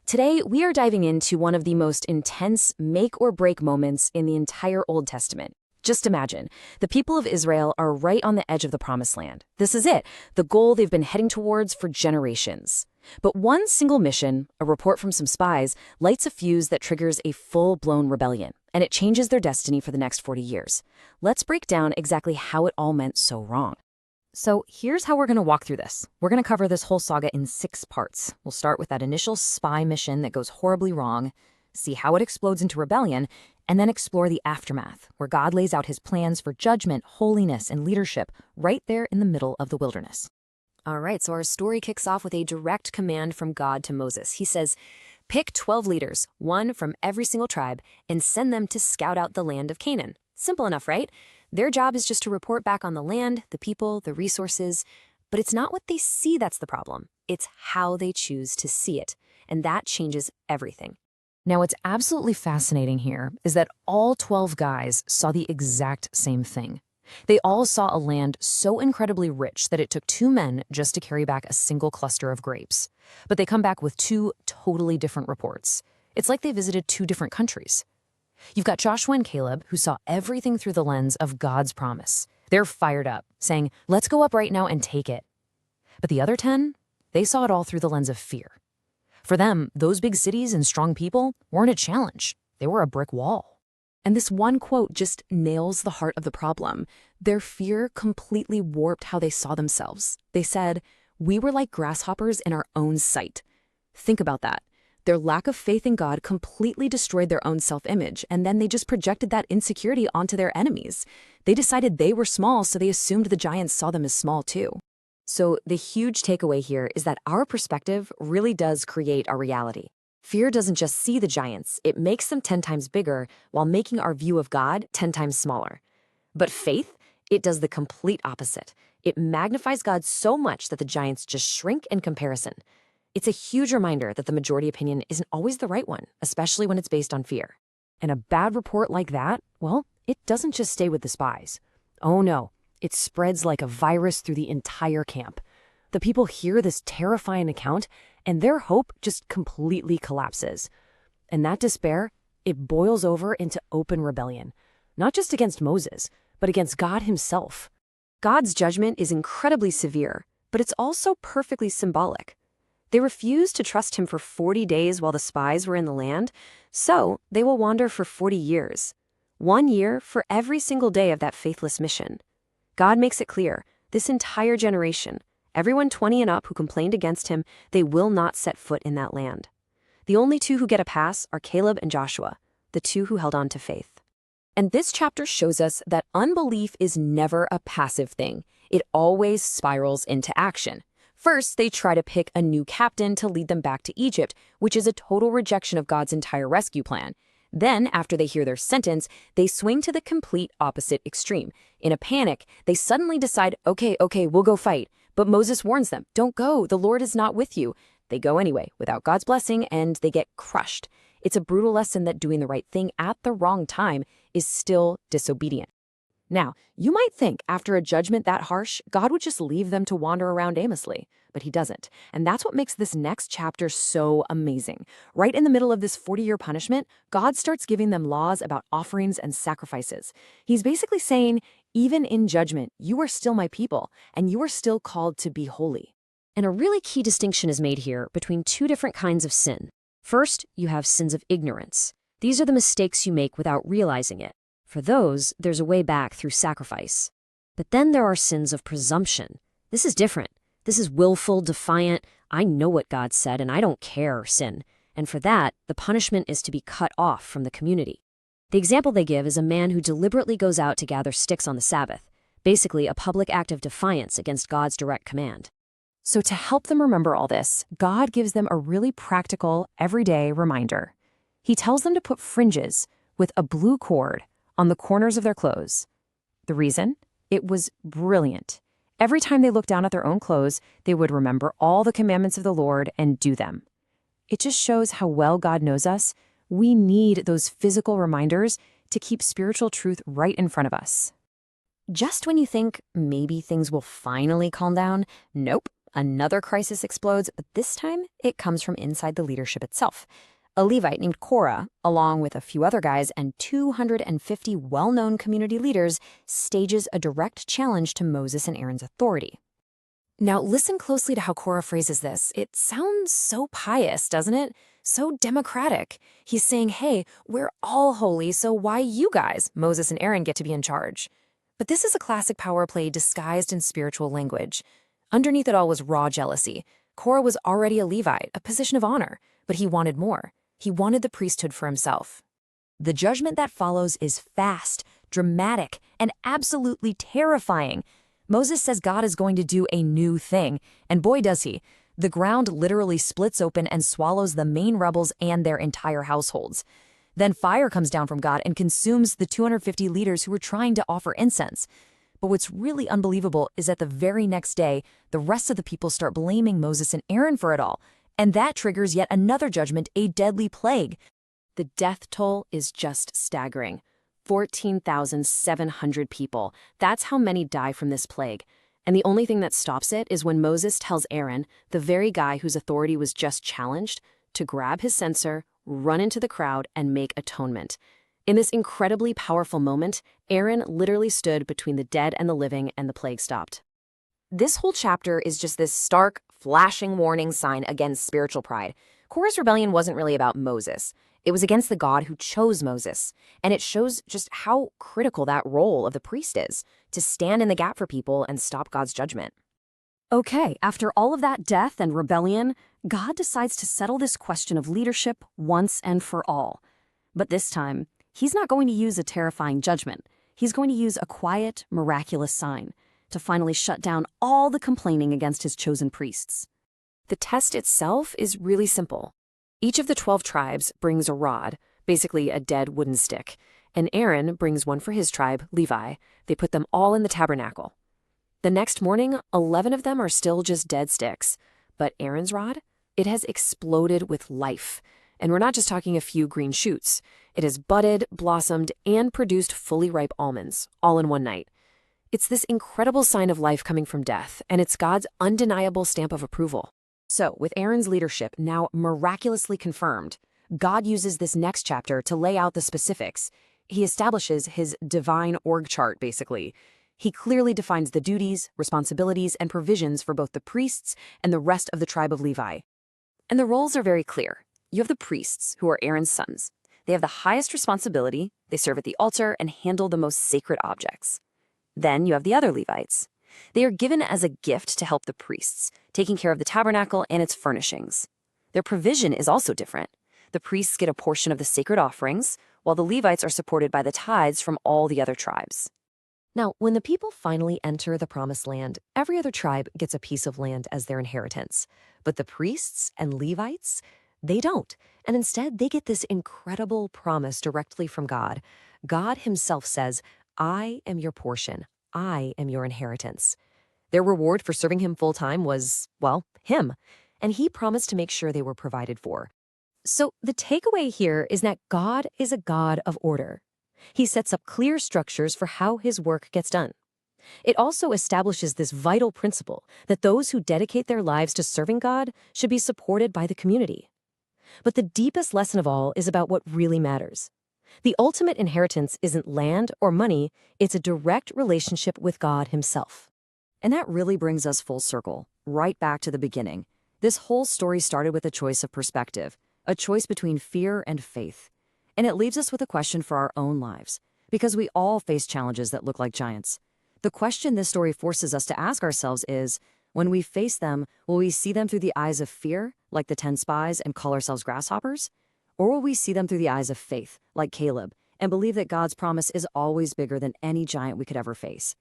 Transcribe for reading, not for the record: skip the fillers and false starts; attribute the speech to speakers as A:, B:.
A: Today, we are diving into one of the most intense make-or-break moments in the entire Old Testament. Just imagine, the people of Israel are right on the edge of the Promised Land. This is it, the goal they've been heading towards for generations. But one single mission, a report from some spies, lights a fuse that triggers a full-blown rebellion, and it changes their destiny for the next 40 years. Let's break down exactly how it all went so wrong. So here's how we're going to walk through this. We're going to cover this whole saga in 6 parts. We'll start with that initial spy mission that goes horribly wrong, see how it explodes into rebellion, and then explore the aftermath, where God lays out his plans for judgment, holiness, and leadership right there in the middle of the wilderness. All right, so our story kicks off with a direct command from God to Moses. He says, "Pick 12 leaders, one from every single tribe, and send them to scout out the land of Canaan." Simple enough, right? Their job is just to report back on the land, the people, the resources. But it's not what they see that's the problem. It's how they choose to see it. And that changes everything. Now, what's absolutely fascinating here is that all 12 guys saw the exact same thing. They all saw a land so incredibly rich that it took 2 men just to carry back a single cluster of grapes. But they come back with 2 totally different reports. It's like they visited 2 different countries. You've got Joshua and Caleb, who saw everything through the lens of God's promise. They're fired up, saying, "Let's go up right now and take it." But the other 10, they saw it all through the lens of fear. For them, those big cities and strong people weren't a challenge. They were a brick wall. And this one quote just nails the heart of the problem. Their fear completely warped how they saw themselves. They said, "We were like grasshoppers in our own sight." Think about that. Their lack of faith in God completely destroyed their own self-image, and then they just projected that insecurity onto their enemies. They decided they were small, so they assumed the giants saw them as small too. So the huge takeaway here is that our perspective really does create our reality. Fear doesn't just see the giants, it makes them 10 times bigger while making our view of God 10 times smaller. But faith, it does the complete opposite. It magnifies God so much that the giants just shrink in comparison. It's a huge reminder that the majority opinion isn't always the right one, especially when it's based on fear. And a bad report like that, well, it doesn't just stay with the spies. Oh no, it spreads like a virus through the entire camp. The people hear this terrifying account, and their hope just completely collapses. And that despair, it boils over into open rebellion, not just against Moses, but against God himself. God's judgment is incredibly severe, but it's also perfectly symbolic. They refused to trust him for 40 days while the spies were in the land, so they will wander for 40 years. 1 year for every single day of that faithless mission. God makes it clear, this entire generation, everyone 20 and up who complained against him, they will not set foot in that land. The only 2 who get a pass are Caleb and Joshua, the 2 who held on to faith. And this chapter shows us that unbelief is never a passive thing. It always spirals into action. First, they try to pick a new captain to lead them back to Egypt, which is a total rejection of God's entire rescue plan. Then, after they hear their sentence, they swing to the complete opposite extreme. In a panic, they suddenly decide, okay, we'll go fight. But Moses warns them, don't go, the Lord is not with you. They go anyway, without God's blessing, and they get crushed. It's a brutal lesson that doing the right thing at the wrong time is still disobedient. Now, you might think after a judgment that harsh, God would just leave them to wander around aimlessly, but he doesn't. And that's what makes this next chapter so amazing. Right in the middle of this 40-year punishment, God starts giving them laws about offerings and sacrifices. He's basically saying, even in judgment, you are still my people, and you are still called to be holy. And a really key distinction is made here between 2 different kinds of sin. First, you have sins of ignorance. These are the mistakes you make without realizing it. For those, there's a way back through sacrifice. But then there are sins of presumption. This is different. This is willful, defiant, I know what God said and I don't care sin. And for that, the punishment is to be cut off from the community. The example they give is a man who deliberately goes out to gather sticks on the Sabbath, basically a public act of defiance against God's direct command. So to help them remember all this, God gives them a really practical, everyday reminder. He tells them to put fringes with a blue cord on the corners of their clothes. The reason? It was brilliant. Every time they looked down at their own clothes, they would remember all the commandments of the Lord and do them. It just shows how well God knows us. We need those physical reminders to keep spiritual truth right in front of us. Just when you think maybe things will finally calm down, nope, Another crisis explodes, but this time it comes from inside the leadership itself. A Levite named Korah, along with a few other guys and 250 well-known community leaders, stages a direct challenge to Moses and Aaron's authority. Now, listen closely to how Korah phrases this. It sounds so pious, doesn't it? So democratic. He's saying, hey, we're all holy, so why you guys, Moses and Aaron, get to be in charge? But this is a classic power play disguised in spiritual language. Underneath it all was raw jealousy. Korah was already a Levite, a position of honor, but he wanted more. He wanted the priesthood for himself. The judgment that follows is fast, dramatic, and absolutely terrifying. Moses says God is going to do a new thing, and boy does he. The ground literally splits open and swallows the main rebels and their entire households. Then fire comes down from God and consumes the 250 leaders who were trying to offer incense. But what's really unbelievable is that the very next day, the rest of the people start blaming Moses and Aaron for it all, and that triggers yet another judgment, a deadly plague. The death toll is just staggering. 14,700 people. That's how many die from this plague. And the only thing that stops it is when Moses tells Aaron, the very guy whose authority was just challenged, to grab his censer, run into the crowd, and make atonement. In this incredibly powerful moment, Aaron literally stood between the dead and the living, and the plague stopped. This whole chapter is just this stark, flashing warning sign against spiritual pride. Korah's rebellion wasn't really about Moses. It was against the God who chose Moses, and it shows just how critical that role of the priest is, to stand in the gap for people and stop God's judgment. Okay, after all of that death and rebellion, God decides to settle this question of leadership once and for all. But this time, he's not going to use a terrifying judgment. He's going to use a quiet, miraculous sign to finally shut down all the complaining against his chosen priests. The test itself is really simple. Each of the 12 tribes brings a rod, basically a dead wooden stick, and Aaron brings one for his tribe, Levi. They put them all in the tabernacle. The next morning, 11 of them are still just dead sticks, but Aaron's rod, it has exploded with life. And we're not just talking a few green shoots. It has budded, blossomed, and produced fully ripe almonds, all in one night. It's this incredible sign of life coming from death, and it's God's undeniable stamp of approval. So, with Aaron's leadership now miraculously confirmed, God uses this next chapter to lay out the specifics. He establishes his divine org chart, basically. He clearly defines the duties, responsibilities, and provisions for both the priests and the rest of the tribe of Levi. And the roles are very clear. You have the priests, who are Aaron's sons. They have the highest responsibility, they serve at the altar, and handle the most sacred objects. Then you have the other Levites. They are given as a gift to help the priests, taking care of the tabernacle and its furnishings. Their provision is also different. The priests get a portion of the sacred offerings, while the Levites are supported by the tithes from all the other tribes. Now, when the people finally enter the Promised Land, every other tribe gets a piece of land as their inheritance. But the priests and Levites, they don't. And instead, they get this incredible promise directly from God. God himself says, I am your portion. I am your inheritance. Their reward for serving him full-time was, well, him. And he promised to make sure they were provided for. So the takeaway here is that God is a God of order. He sets up clear structures for how his work gets done. It also establishes this vital principle that those who dedicate their lives to serving God should be supported by the community. But the deepest lesson of all is about what really matters. The ultimate inheritance isn't land or money, it's a direct relationship with God himself. And that really brings us full circle, right back to the beginning. This whole story started with a choice of perspective, a choice between fear and faith. And it leaves us with a question for our own lives, because we all face challenges that look like giants. The question this story forces us to ask ourselves is, when we face them, will we see them through the eyes of fear, like the 10 spies, and call ourselves grasshoppers? Or will we see them through the eyes of faith, like Caleb, and believe that God's promise is always bigger than any giant we could ever face?